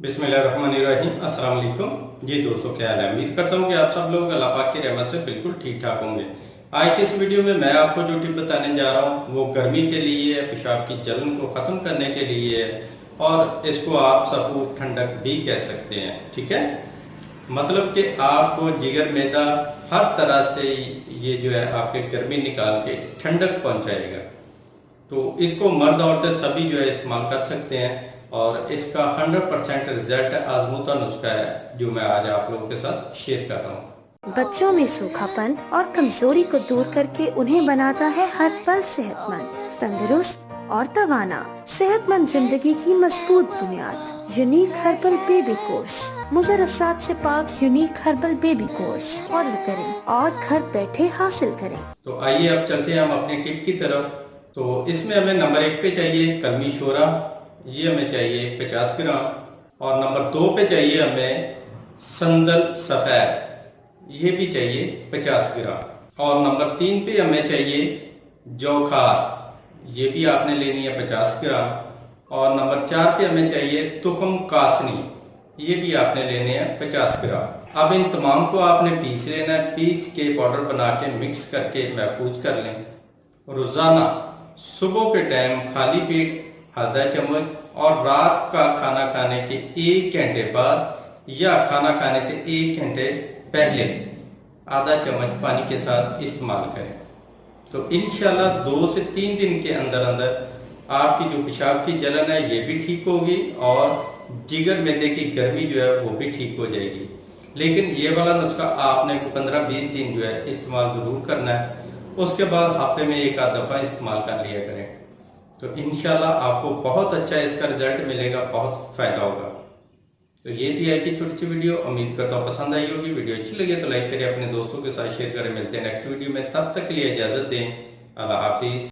बिस्मिल्लाहिर्रहमानिर्रहीम। अस्सलाम वालेकुम। जी दोस्तों, क्या हाल है? उम्मीद करता हूँ कि आप सब लोग अल्लाह पाक की रहमत से बिल्कुल ठीक ठाक होंगे। आज की इस वीडियो में मैं आपको जो टिप बताने जा रहा हूँ वो गर्मी के लिए है, पेशाब की जलन को ख़त्म करने के लिए है और इसको आप सफू ठंडक भी कह सकते हैं। ठीक है, मतलब कि आपको जिगर मैदा हर तरह से ये जो है आपके गर्मी निकाल के ठंडक पहुँचाएगा। तो इसको मर्द औरतें सभी जो है इस्तेमाल कर सकते हैं और इसका 100% रिजल्ट आजमूदा नुस्खा है जो मैं आज आप लोगों के साथ शेयर कर रहा हूँ। बच्चों में सूखापन और कमजोरी को दूर करके उन्हें बनाता है हर पल सेहतमंद, तंदुरुस्त और तवाना। सेहतमंद जिंदगी की मजबूत बुनियाद। Unique herbal baby course. मुज़र असरात से पाक unique herbal baby course order करें और घर बैठे हासिल करें। तो आइए अब चलते हैं हम अपनी टिप की तरफ। तो इसमें हमें नंबर 1 पे चाहिए कलमी शोरा, ये हमें चाहिए 50 ग्राम। और नंबर 2 पे चाहिए हमें संदल सफ़ेद, ये भी चाहिए 50 ग्राम। और नंबर 3 पे हमें चाहिए जौखार, ये भी आपने लेनी है 50 ग्राम। और नंबर 4 पे हमें चाहिए तुखम कासनी, ये भी आपने लेने हैं 50 ग्राम। अब इन तमाम को आपने पीस लेना है, पीस के पाउडर बना के मिक्स करके महफूज कर लें। रोज़ाना सुबह के टाइम खाली पेट आधा चम्मच और रात का खाना खाने के 1 घंटे बाद या खाना खाने से 1 घंटे पहले आधा चम्मच पानी के साथ इस्तेमाल करें। तो इंशाल्लाह 2 से 3 दिन के अंदर अंदर आपकी जो पेशाब की जलन है ये भी ठीक होगी और जिगर मैदे की गर्मी जो है वो भी ठीक हो जाएगी। लेकिन ये वाला नुस्खा आपने 15-20 दिन जो है इस्तेमाल ज़रूर करना है, उसके बाद हफ्ते में एक आध दफ़ा इस्तेमाल कर लिया करें। तो इंशाल्लाह आपको बहुत अच्छा इसका रिजल्ट मिलेगा, बहुत फ़ायदा होगा। तो ये थी आज की छोटी सी वीडियो, उम्मीद करता हूँ पसंद आई होगी। वीडियो अच्छी लगे तो लाइक करें, अपने दोस्तों के साथ शेयर करें। मिलते हैं नेक्स्ट वीडियो में, तब तक के लिए इजाज़त दें। अल्लाह हाफिज़।